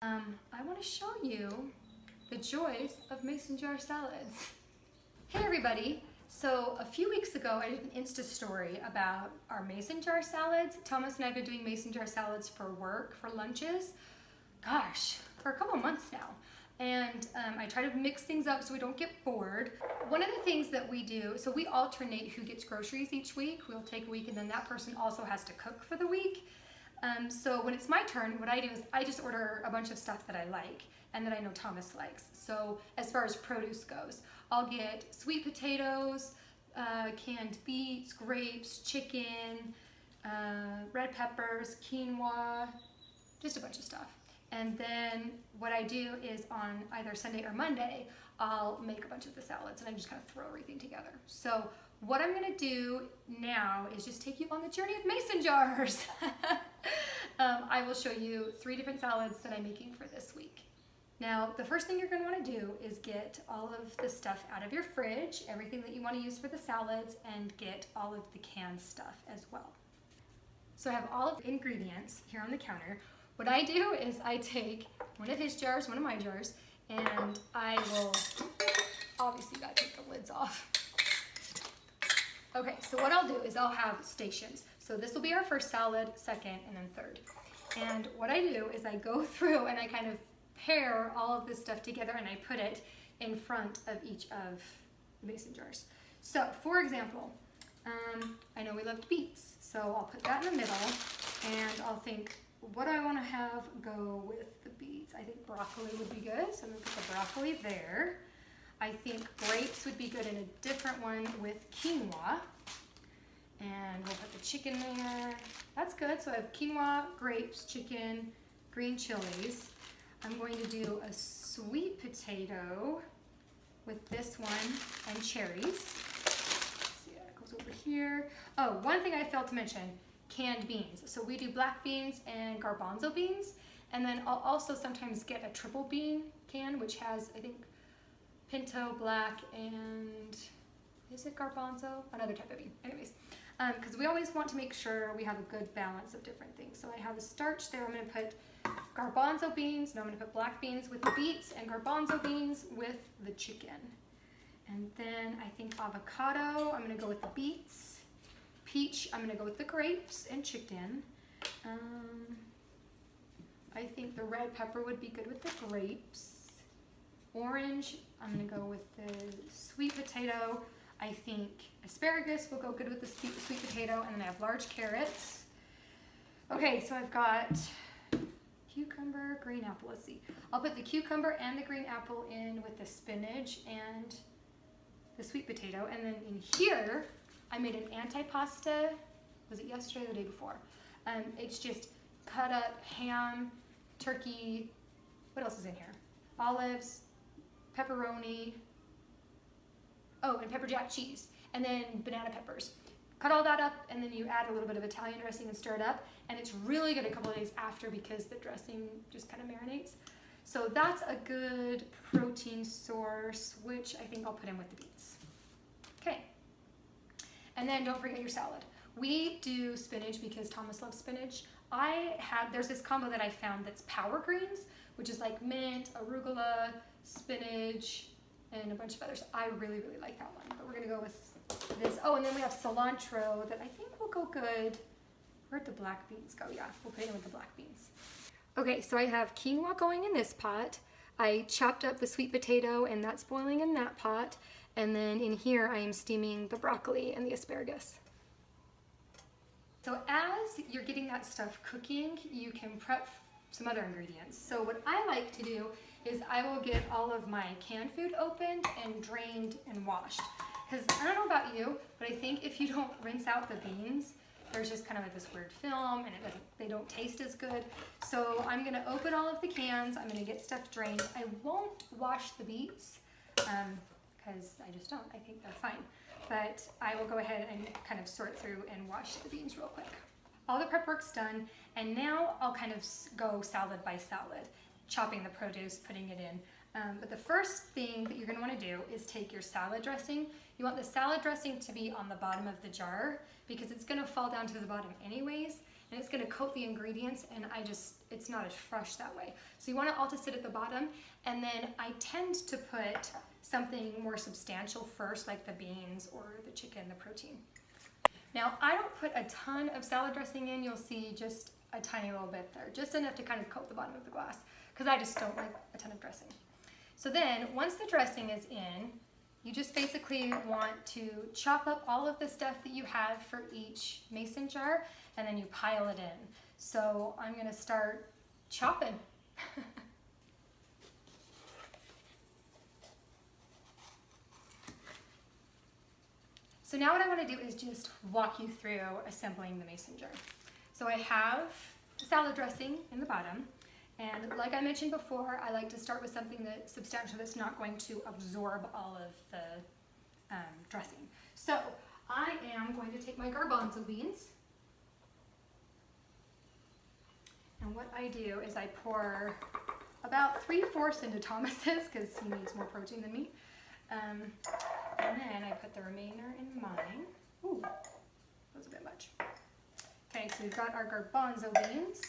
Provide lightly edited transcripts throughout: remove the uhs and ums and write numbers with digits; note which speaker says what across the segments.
Speaker 1: I want to show you the joys of mason jar salads. Hey everybody! So a few weeks ago I did an Insta story about our mason jar salads. Thomas and I have been doing mason jar salads for work, for lunches, gosh, for a couple months now. And I try to mix things up so we don't get bored. One of the things that we do, so we alternate who gets groceries each week. We'll take a week and then that person also has to cook for the week. So when it's my turn, what I do is I just order a bunch of stuff that I like and that I know Thomas likes. So as far as produce goes, I'll get sweet potatoes, canned beets, grapes, chicken, red peppers, quinoa, just a bunch of stuff. And then what I do is on either Sunday or Monday, I'll make a bunch of the salads and I just kind of throw everything together. So what I'm gonna do now is just take you on the journey of mason jars. I will show you 3 different salads that I'm making for this week. Now, the first thing you're gonna wanna do is get all of the stuff out of your fridge, everything that you wanna use for the salads, and get all of the canned stuff as well. So I have all of the ingredients here on the counter. What I do is I take one of his jars, one of my jars, and I will, obviously gotta take the lids off. Okay, so what I'll do is I'll have stations. So this will be our first salad, second, and then third. And what I do is I go through and I kind of pair all of this stuff together and I put it in front of each of the mason jars. So for example, I know we loved beets, so I'll put that in the middle and I'll think, what do I want to have go with the beets? I think broccoli would be good, so I'm going to put the broccoli there. I think grapes would be good in a different one with quinoa. And we'll put the chicken there. That's good. So I have quinoa, grapes, chicken, green chilies. I'm going to do a sweet potato with this one and cherries. See, that goes over here. Oh, one thing I failed to mention, canned beans. So we do black beans and garbanzo beans. And then I'll also sometimes get a triple bean can, which has, I think, pinto, black, and is it garbanzo? Another type of bean. Anyways, because we always want to make sure we have a good balance of different things. So I have a starch there. I'm going to put garbanzo beans. No, I'm going to put black beans with the beets and garbanzo beans with the chicken. And then I think avocado, I'm going to go with the beets. Peach, I'm going to go with the grapes and chicken. I think the red pepper would be good with the grapes. Orange, I'm going to go with the sweet potato. I think asparagus will go good with the sweet potato, and then I have large carrots. Okay, so I've got cucumber, green apple. Let's see. I'll put the cucumber and the green apple in with the spinach and the sweet potato. And then in here, I made an antipasta. Was it yesterday or the day before? It's just cut up ham, turkey. What else is in here? Olives, pepperoni. Oh, and pepper jack cheese, and then banana peppers. Cut all that up, and then you add a little bit of Italian dressing and stir it up, and it's really good a couple of days after because the dressing just kind of marinates. So that's a good protein source, which I think I'll put in with the beets. Okay, and then don't forget your salad. We do spinach because Thomas loves spinach. There's this combo that I found that's power greens, which is like mint, arugula, spinach, and a bunch of others. I really, really like that one, but we're gonna go with this. Oh, and then we have cilantro that I think will go good. Where'd the black beans go? Yeah, we'll put it in with the black beans. Okay, so I have quinoa going in this pot. I chopped up the sweet potato and that's boiling in that pot. And then in here, I am steaming the broccoli and the asparagus. So as you're getting that stuff cooking, you can prep some other ingredients. So what I like to do is I will get all of my canned food opened and drained and washed. Because I don't know about you, but I think if you don't rinse out the beans, there's just kind of like this weird film and they don't taste as good. So I'm gonna open all of the cans, I'm gonna get stuff drained. I won't wash the beets, because I just don't, I think they're fine. But I will go ahead and kind of sort through and wash the beans real quick. All the prep work's done, and now I'll kind of go salad by salad, chopping the produce, putting it in. But the first thing that you're gonna wanna do is take your salad dressing. You want the salad dressing to be on the bottom of the jar because it's gonna fall down to the bottom anyways, and it's gonna coat the ingredients, and it's not as fresh that way. So you want it all to sit at the bottom, and then I tend to put something more substantial first, like the beans or the chicken, the protein. Now, I don't put a ton of salad dressing in. You'll see just a tiny little bit there, just enough to kind of coat the bottom of the glass, because I just don't like a ton of dressing. So then, once the dressing is in, you just basically want to chop up all of the stuff that you have for each mason jar, and then you pile it in. So I'm gonna start chopping. So now what I want to do is just walk you through assembling the mason jar. So I have salad dressing in the bottom, and like I mentioned before, I like to start with something that's substantial, that's not going to absorb all of the dressing. So I am going to take my garbanzo beans, and what I do is I pour about 3/4 into Thomas's, because he needs more protein than me. And then I put the remainder in mine. Ooh, that was a bit much. Okay, so we've got our garbanzo beans.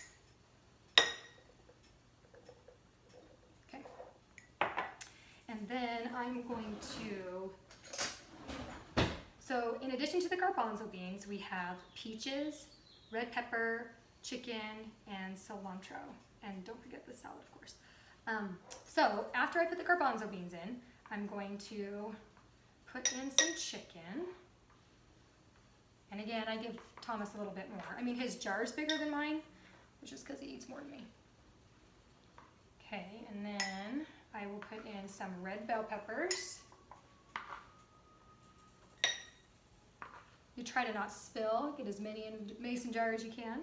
Speaker 1: Okay. And then I'm going to, so in addition to the garbanzo beans, we have peaches, red pepper, chicken, and cilantro. And don't forget the salad, of course. So after I put the garbanzo beans in, I'm going to put in some chicken. And again, I give Thomas a little bit more. I mean, his jar's bigger than mine, which is because he eats more than me. Okay, and then I will put in some red bell peppers. You try to not spill, get as many in a mason jar as you can.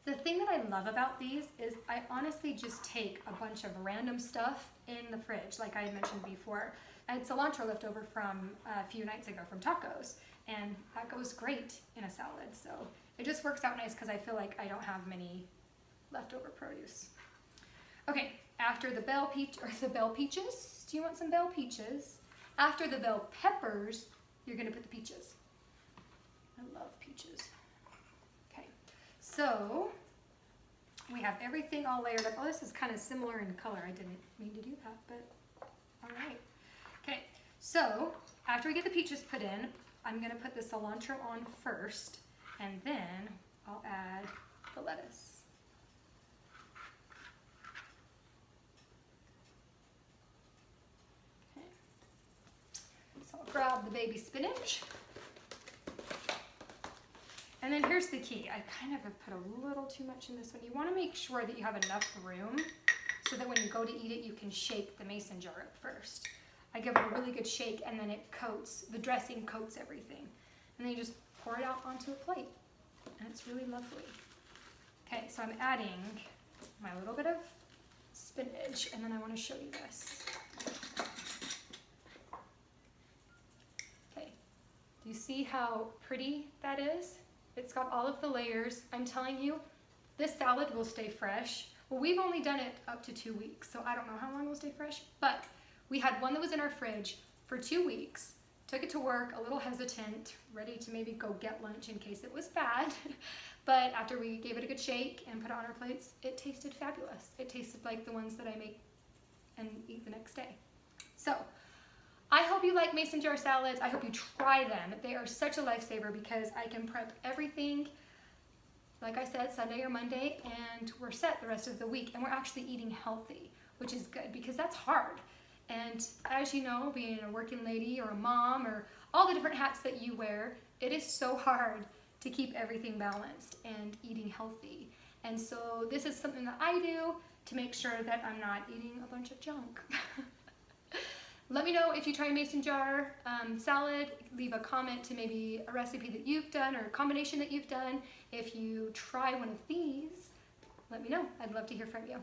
Speaker 1: The thing that I love about these is I honestly just take a bunch of random stuff in the fridge, like I had mentioned before. I had cilantro left over from a few nights ago from tacos, and that goes great in a salad. So it just works out nice because I feel like I don't have many leftover produce. Okay, after the bell peaches, do you want some bell peaches? After the bell peppers, you're gonna put the peaches. I love peaches. So we have everything all layered up. Oh, this is kind of similar in color. I didn't mean to do that, but all right. Okay, so after we get the peaches put in, I'm gonna put the cilantro on first, and then I'll add the lettuce. Okay, so I'll grab the baby spinach. And then here's the key. I kind of have put a little too much in this one. You want to make sure that you have enough room so that when you go to eat it, you can shake the mason jar up first. I give it a really good shake, and then it coats, the dressing coats everything. And then you just pour it out onto a plate, and it's really lovely. Okay, so I'm adding my little bit of spinach, and then I want to show you this. Okay, do you see how pretty that is? It's got all of the layers. I'm telling you, this salad will stay fresh. Well, we've only done it up to 2 weeks, so I don't know how long it will stay fresh, but we had one that was in our fridge for 2 weeks, took it to work, a little hesitant, ready to maybe go get lunch in case it was bad. But after we gave it a good shake and put it on our plates, it tasted fabulous. It tasted like the ones that I make and eat the next day. So, I hope you like mason jar salads. I hope you try them. They are such a lifesaver because I can prep everything, like I said, Sunday or Monday, and we're set the rest of the week. And we're actually eating healthy, which is good because that's hard. And as you know, being a working lady or a mom or all the different hats that you wear, it is so hard to keep everything balanced and eating healthy. And so this is something that I do to make sure that I'm not eating a bunch of junk. Let me know if you try mason jar salad. Leave a comment to maybe a recipe that you've done or a combination that you've done. If you try one of these, let me know. I'd love to hear from you.